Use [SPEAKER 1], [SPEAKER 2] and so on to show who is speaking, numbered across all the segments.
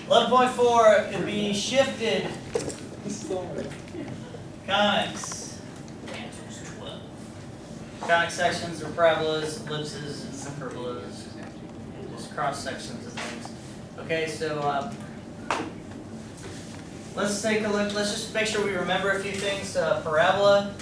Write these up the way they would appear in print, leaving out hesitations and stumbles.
[SPEAKER 1] 11.4 could be shifted conics. Conic sections are parabolas, ellipses, and hyperbolas. And just cross sections of things. Okay, so let's take a look. Let's just make sure we remember a few things. Parabola.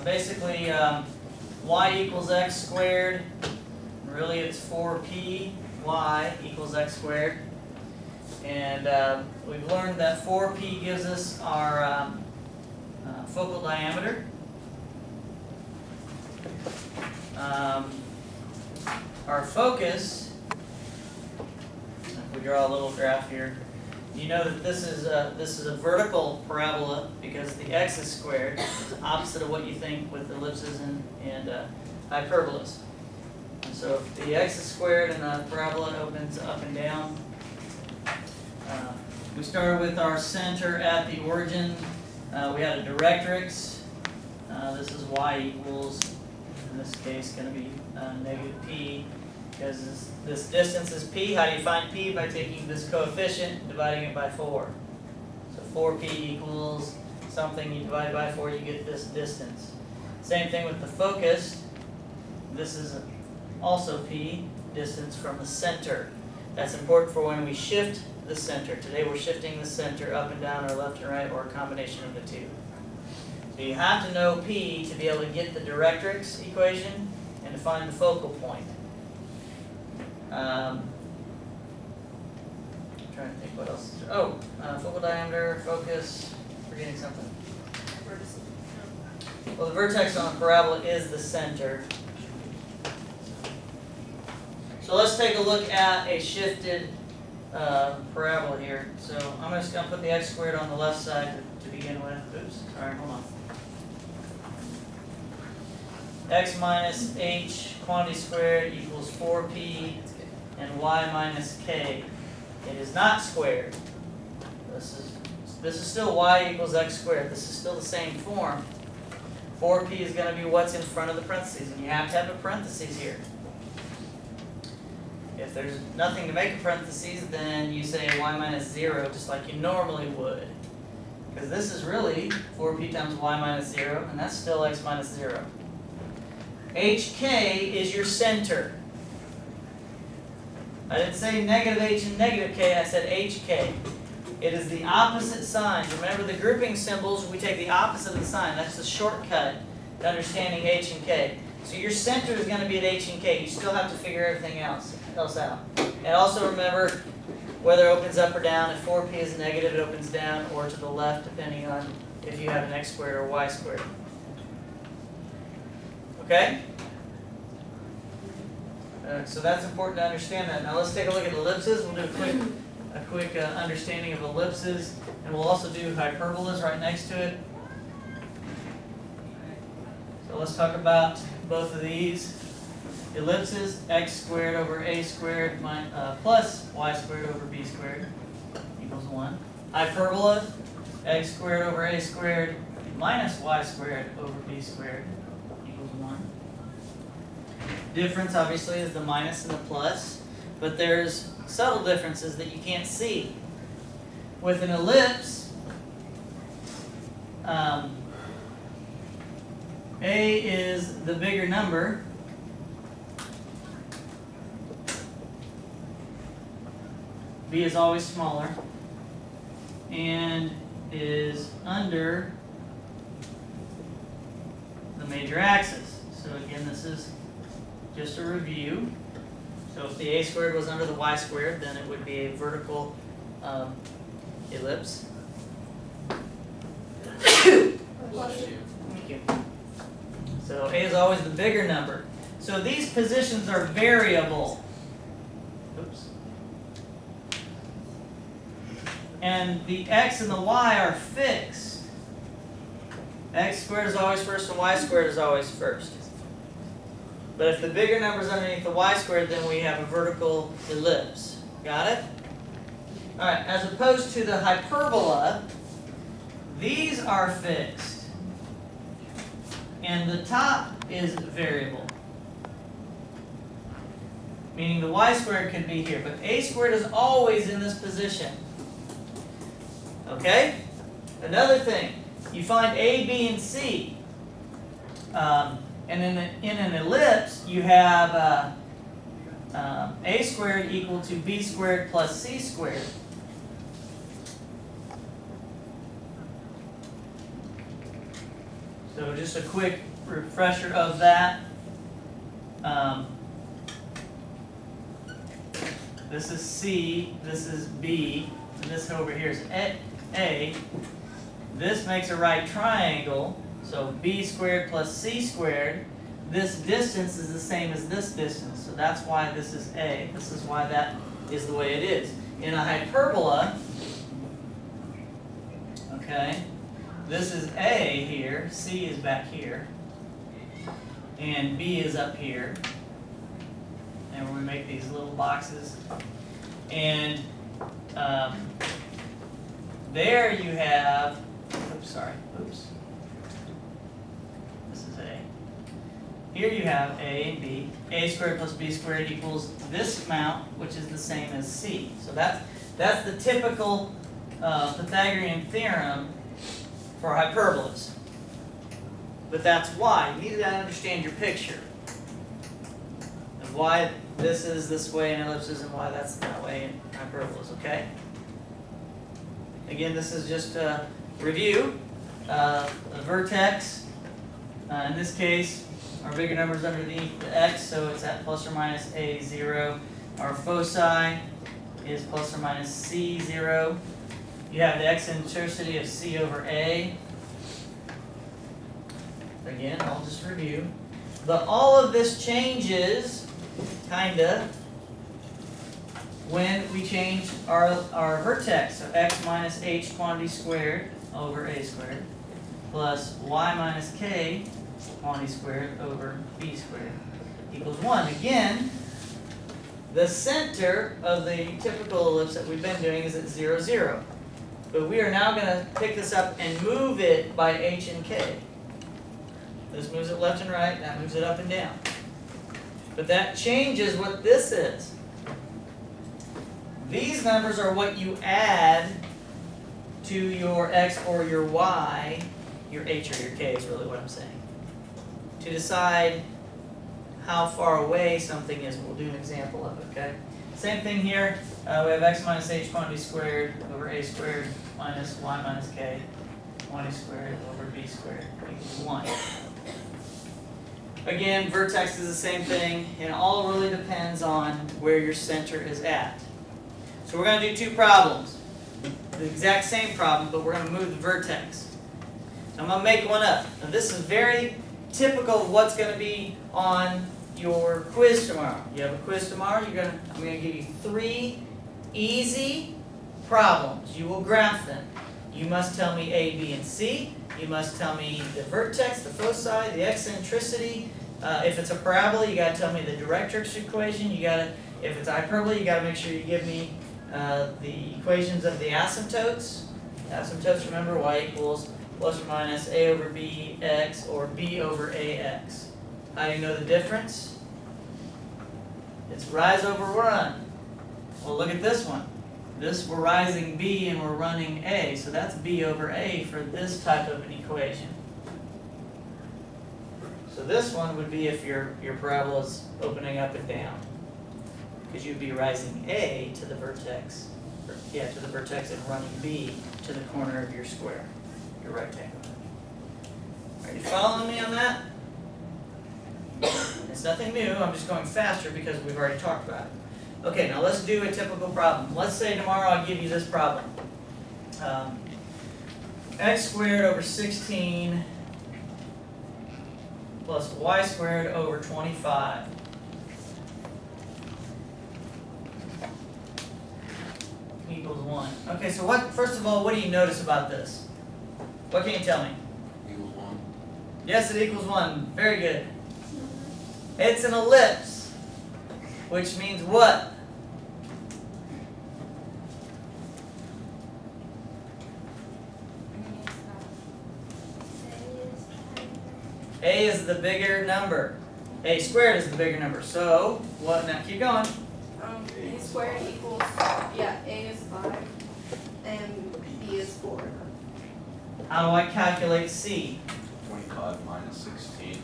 [SPEAKER 1] Basically, y equals x squared. Really, it's 4p y equals x squared. And we've learned that 4p gives us our focal diameter. Our focus, if we draw a little graph here, you know that this is a vertical parabola because the x is squared. It's the opposite of what you think with ellipses and hyperbolas. And so if the x is squared and the parabola opens up and down, we started with our center at the origin. We had a directrix. This is y equals, in this case, going to be negative p, because this distance is p. How do you find p? By taking this coefficient and dividing it by 4. So 4p equals something, you divide by 4, you get this distance. Same thing with the focus. This is also p, distance from the center. That's important for when we shift the center. Today we're shifting the center up and down or left and right or a combination of the two. So you have to know p to be able to get the directrix equation and to find the focal point. I'm trying to think what else is there. Oh, focal diameter, focus, forgetting something. Well, the vertex on a parabola is the center. So let's take a look at a shifted parabola here. So I'm just going to put the x squared on the left side to begin with. Oops, sorry, hold on. X minus h quantity squared equals 4p and y minus k. It is not squared. This is still y equals x squared. This is still the same form. 4p is going to be what's in front of the parentheses, and you have to have a parentheses here. If there's nothing to make a parentheses, then you say y minus 0, just like you normally would. Because this is really 4p times y minus 0, and that's still x minus 0. hk is your center. I didn't say negative h and negative k, I said hk. It is the opposite sign. Remember the grouping symbols, we take the opposite of the sign. That's the shortcut to understanding h and k. So your center is going to be at h and k. You still have to figure everything else out. And also remember whether it opens up or down. If 4p is negative, it opens down or to the left, depending on if you have an x squared or y squared. Okay? So that's important to understand that. Now let's take a look at ellipses. We'll do a quick understanding of ellipses, and we'll also do hyperbolas right next to it. So let's talk about both of these. Ellipses, x squared over a squared plus y squared over b squared equals 1. Hyperbola, x squared over a squared minus y squared over b squared equals 1. Difference, obviously, is the minus and the plus, but there's subtle differences that you can't see. With an ellipse, a is the bigger number, b is always smaller, and is under the major axis. So again, this is just a review. So if the a squared was under the y squared, then it would be a vertical ellipse. Thank you. So a is always the bigger number. So these positions are variable. Oops. And the x and the y are fixed. X squared is always first and y squared is always first. But if the bigger number is underneath the y squared, then we have a vertical ellipse. Got it? All right, as opposed to the hyperbola, these are fixed. And the top is variable. meaning the y squared could be here, but a squared is always in this position. Okay? Another thing, you find a, b, and c. And in an ellipse, you have a squared equal to b squared plus c squared. So just a quick refresher of that. This is C, this is B, and this over here is A. This makes a right triangle, so b squared plus c squared. This distance is the same as this distance, so that's why this is A. This is why that is the way it is. In a hyperbola, okay, this is A here, C is back here, and B is up here. And we make these little boxes. And there you have, this is A. Here you have A and B. A squared plus B squared equals this amount, which is the same as C. So that's the typical Pythagorean theorem for hyperbolas. But that's why. You need to understand your picture. And why this is this way in ellipses and why that's that way in hyperbolas, okay? Again, this is just a review. A vertex, in this case, our bigger number is underneath the x, so it's at plus or minus a0. Our foci is plus or minus c0. You have the eccentricity of c over a. Again, I'll just review. But all of this changes, kinda, when we change our vertex. So x minus h quantity squared over a squared plus y minus k quantity squared over b squared equals 1. Again, the center of the typical ellipse that we've been doing is at 0, 0. But we are now going to pick this up and move it by h and k. This moves it left and right, that moves it up and down. But that changes what this is. These numbers are what you add to your x or your y, your h or your k is really what I'm saying, to decide how far away something is. We'll do an example of it, okay? Same thing here. We have x minus h quantity squared over a squared minus y minus k quantity squared over b squared equals 1. Again, vertex is the same thing, and all really depends on where your center is at. So we're going to do two problems. The exact same problem, but we're going to move the vertex. I'm going to make one up. Now this is very typical of what's going to be on your quiz tomorrow. You have a quiz tomorrow, I'm going to give you 3 easy problems. You will graph them. You must tell me A, B, and C. You must tell me the vertex, the foci, the eccentricity. If it's a parabola, you got to tell me the directrix equation. If it's hyperbola, you got to make sure you give me the equations of the asymptotes. Asymptotes, remember, y equals plus or minus a over b x or b over ax. How do you know the difference? It's rise over run. Well, look at this one. We're rising b and we're running a, so that's b over a for this type of an equation. So this one would be if your parabola is opening up and down, because you'd be rising a to the vertex, to the vertex and running b to the corner of your square, your rectangle. Are you following me on that? It's nothing new, I'm just going faster because we've already talked about it. Okay, now let's do a typical problem. Let's say tomorrow I give you this problem. X squared over 16 plus y squared over 25 equals 1. Okay, so first of all, what do you notice about this? What can you tell me?
[SPEAKER 2] Equals 1.
[SPEAKER 1] Yes, it equals 1. Very good. It's an ellipse, which means what? A is the bigger number. A squared is the bigger number. So what? Now keep going.
[SPEAKER 2] A squared equals, yeah, A is 5 and B is 4.
[SPEAKER 1] How do I calculate C?
[SPEAKER 3] 25 minus 16.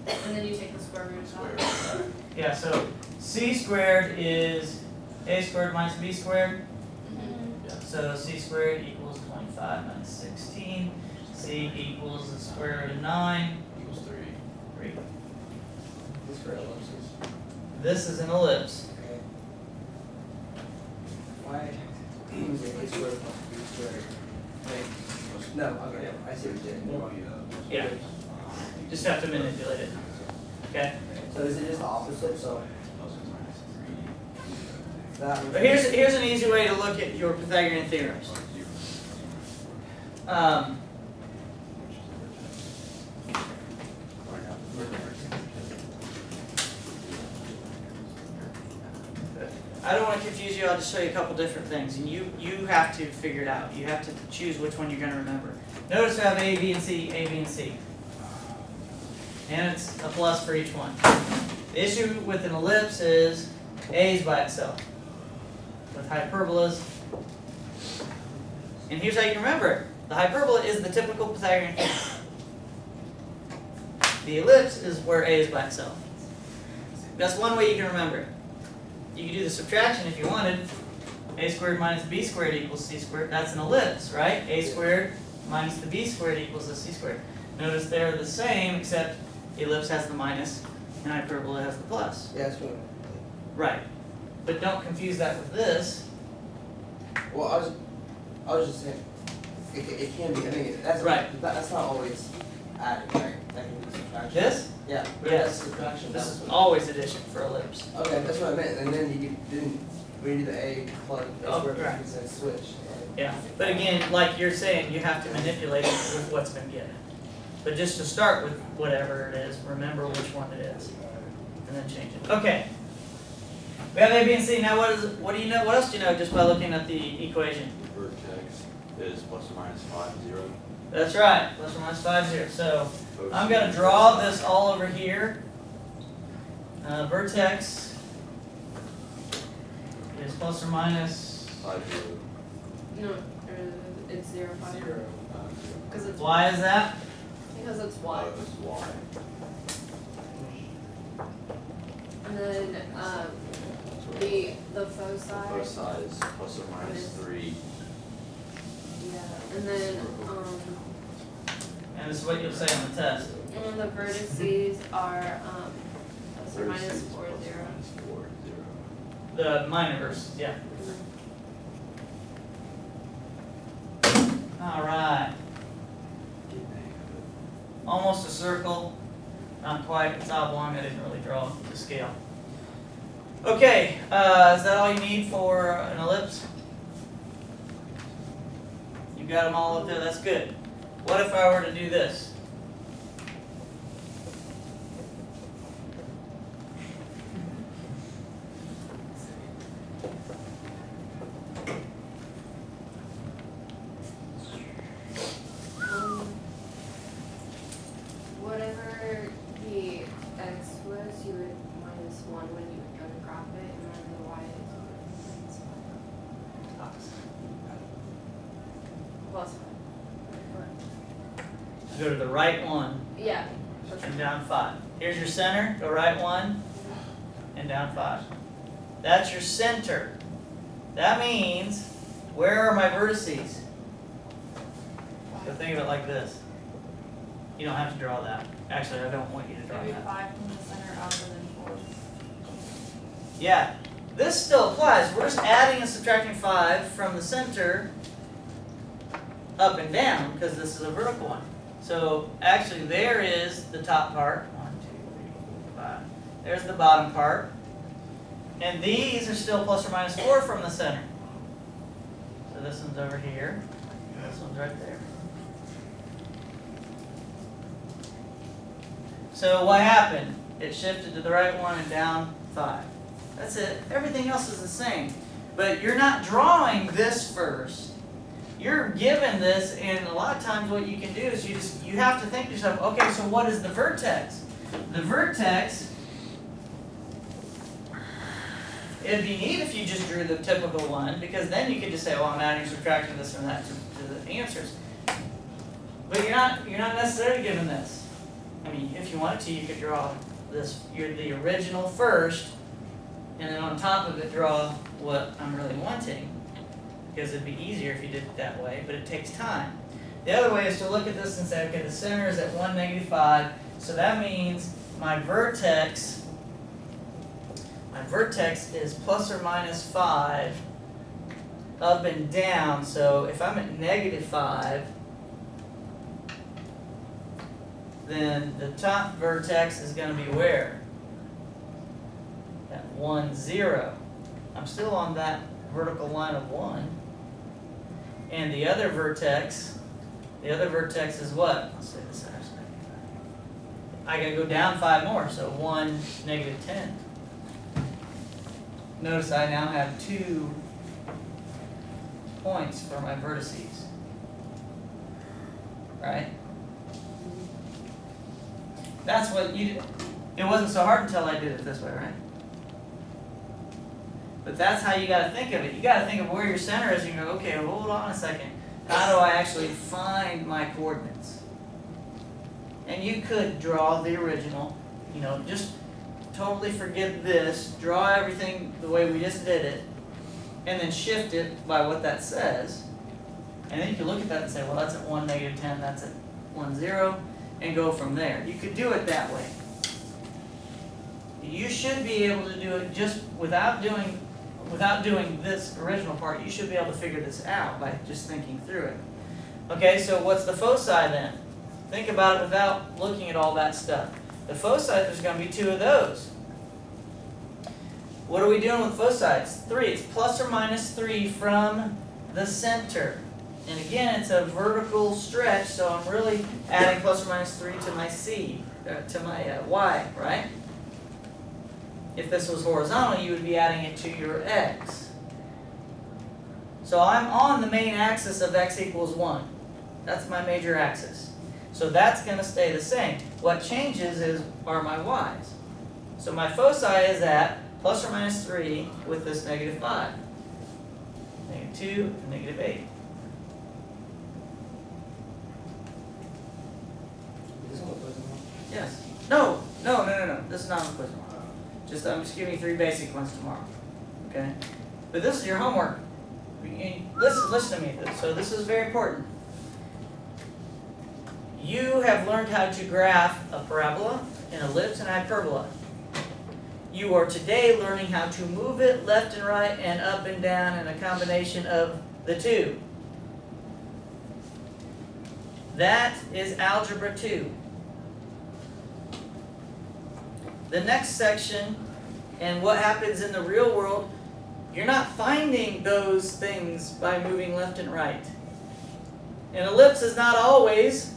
[SPEAKER 2] And then you take the square root
[SPEAKER 3] Square
[SPEAKER 2] of
[SPEAKER 3] root of that.
[SPEAKER 1] Yeah, so C squared is A squared minus B squared.
[SPEAKER 3] Yeah.
[SPEAKER 1] So C squared equals 25 minus 16. C equals the square root of 9.
[SPEAKER 3] Equals 3.
[SPEAKER 1] 3.
[SPEAKER 4] This for ellipses.
[SPEAKER 1] This is an ellipse.
[SPEAKER 4] Okay. Why is it a squared plus b squared? Wait. No, okay, I see what you're saying.
[SPEAKER 1] Yeah. Just have to manipulate it. Okay.
[SPEAKER 4] So is it just the opposite? So that.
[SPEAKER 1] But here's an easy way to look at your Pythagorean theorems. I don't want to confuse you. I'll just show you a couple different things, and you have to figure it out. You have to choose which one you're going to remember. Notice I have A, B, and C, A, B, and C. And it's a plus for each one. The issue with an ellipse is A is by itself. With hyperbolas, and here's how you remember it. The hyperbola is the typical Pythagorean theorem. The ellipse is where A is by itself. That's one way you can remember it. You can do the subtraction if you wanted. A squared minus B squared equals C squared. That's an ellipse, right? A squared minus the B squared equals the C squared. Notice they're the same, except the ellipse has the minus and hyperbola has the plus.
[SPEAKER 4] Yeah, that's what.
[SPEAKER 1] Right. But don't confuse that with this.
[SPEAKER 4] Well, I was just saying, it can be. I mean, that's
[SPEAKER 1] Right.
[SPEAKER 4] That's not always adding, right? That can be subtraction.
[SPEAKER 1] This?
[SPEAKER 4] Yeah. But
[SPEAKER 1] Yes.
[SPEAKER 4] That's subtraction.
[SPEAKER 1] This
[SPEAKER 4] That
[SPEAKER 1] is
[SPEAKER 4] was
[SPEAKER 1] always addition for ellipse.
[SPEAKER 4] okay, that's what I meant. And then you didn't. When you do the A plug A
[SPEAKER 1] Oh,
[SPEAKER 4] squared,
[SPEAKER 1] right.
[SPEAKER 4] you said switch. Right?
[SPEAKER 1] Yeah. But again, like you're saying, you have to manipulate it with what's been given. But just to start with whatever it is, remember which one it is. And then change it. Okay. We have A, B, and C. Now what do you know? What else do you know just by looking at the equation?
[SPEAKER 3] The vertex is plus or minus 5, 0.
[SPEAKER 1] That's right. Plus or minus 5, 0. So I'm going to draw this all over here. Vertex is plus or minus.
[SPEAKER 3] 5, 0.
[SPEAKER 2] No, it's 0, 5.
[SPEAKER 4] 0.
[SPEAKER 2] Because it's
[SPEAKER 1] Why is that?
[SPEAKER 2] Because it's Y.
[SPEAKER 3] This is y.
[SPEAKER 2] And then the foci.
[SPEAKER 3] Both sides plus or minus 3.
[SPEAKER 2] Yeah. And then
[SPEAKER 1] And this is what you'll say on the test.
[SPEAKER 2] and the vertices are plus or minus
[SPEAKER 3] 36
[SPEAKER 2] 4,
[SPEAKER 3] plus
[SPEAKER 2] 0.
[SPEAKER 3] or minus 4, 0.
[SPEAKER 1] The minor verses, yeah. All right. Almost a circle. Not quite. It's oblong. I didn't really draw the scale. Okay. Is that all you need for an ellipse? You got them all up there. That's good. What if I were to do this?
[SPEAKER 2] Whatever the x was, you would minus 1 when you ungraph it, and then the y is plus 5.
[SPEAKER 1] Go to the right one
[SPEAKER 2] Yeah.
[SPEAKER 1] and down 5. Here's your center. Go right one and down 5. That's your center. That means, where are my vertices? So think of it like this. You don't have to draw that. Actually, I don't want you to draw
[SPEAKER 5] Maybe
[SPEAKER 1] that.
[SPEAKER 5] 5 from the center out and then 4.
[SPEAKER 1] Yeah, this still applies. We're just adding and subtracting 5 from the center up and down because this is a vertical one. So actually, there is the top part. 1, 2, 3, 4, 5. There's the bottom part. And these are still plus or minus 4 from the center. So this one's over here. This one's right there. So what happened? It shifted to the right one and down 5. That's it. Everything else is the same. But you're not drawing this first. You're given this, and a lot of times what you can do is you have to think to yourself, okay, so what is the vertex? The vertex, it'd be neat if you just drew the typical one, because then you could just say, well, I'm adding, subtracting this and that to the answers. But you're not necessarily given this. I mean, if you wanted to, you could draw this, the original first, and then on top of it draw what I'm really wanting, because it'd be easier if you did it that way, but it takes time. The other way is to look at this and say, okay, the center is at 1, -5, so that means my vertex is plus or minus 5 up and down. So if I'm at -5, then the top vertex is going to be where? At 1, 0. I'm still on that vertical line of 1. And the other vertex is what? Let's say the center's -5. I got to go down 5 more, so 1, -10. Notice I now have 2 points for my vertices. Right? That's what you did. It wasn't so hard until I did it this way, right? But that's how you got to think of it. You got to think of where your center is and you go, okay, hold on a second. How do I actually find my coordinates? And you could draw the original, just totally forget this, draw everything the way we just did it, and then shift it by what that says. And then you can look at that and say, well, that's at 1, -10, that's at 1, 0, and go from there. You could do it that way. You should be able to do it just without doing this original part. You should be able to figure this out by just thinking through it. Okay, so what's the foci then? Think about it without looking at all that stuff. The foci, there's going to be 2 of those. What are we doing with foci? It's 3. It's plus or minus 3 from the center. And again, it's a vertical stretch, so I'm really adding plus or minus 3 to my y, right? If this was horizontal, you would be adding it to your x. So I'm on the main axis of x equals 1. That's my major axis. So that's going to stay the same. What changes are my y's. So my foci is at plus or minus 3 with this -5. -2 and -8. Yes. No. This is not a quiz one. I'm just giving you 3 basic ones tomorrow. Okay? But this is your homework. Listen to me. So this is very important. You have learned how to graph a parabola, an ellipse, and a hyperbola. You are today learning how to move it left and right and up and down and a combination of the 2. That is Algebra 2. The next section, and what happens in the real world, you're not finding those things by moving left and right. An ellipse is not always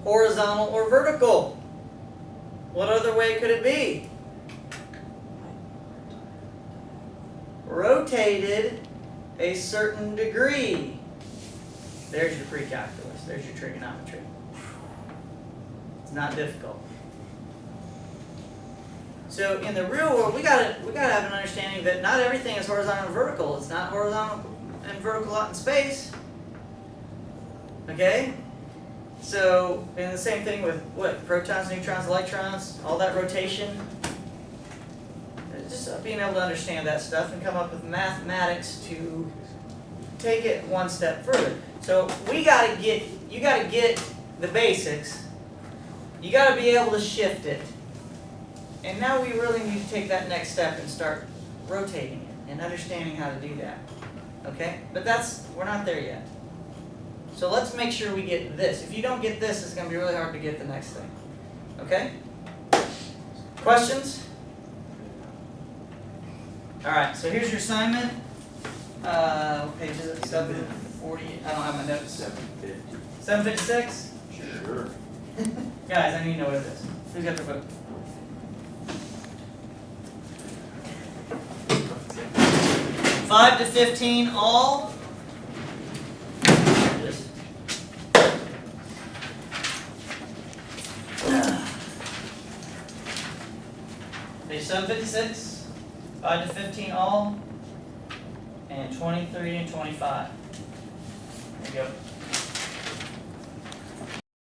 [SPEAKER 1] horizontal or vertical. What other way could it be? Rotated a certain degree. There's your pre-calculus. There's your trigonometry. It's not difficult. So in the real world, we gotta have an understanding that not everything is horizontal and vertical. It's not horizontal and vertical out in space. Okay? So, and the same thing with what? Protons, neutrons, electrons, all that rotation. Just being able to understand that stuff and come up with mathematics to take it one step further. So you gotta get the basics. You gotta be able to shift it. And now we really need to take that next step and start rotating it and understanding how to do that. Okay? But we're not there yet. So let's make sure we get this. If you don't get this, it's going to be really hard to get the next thing. Okay? Questions? Alright, so here's your assignment. What page is it? 740. I don't have my notes.
[SPEAKER 3] 750.
[SPEAKER 1] 756?
[SPEAKER 3] Sure.
[SPEAKER 1] Guys, I need to know what it is. Who's got their book? 5 to 15 all. 756, 5 to 15 all, and 23 and 25. There you go.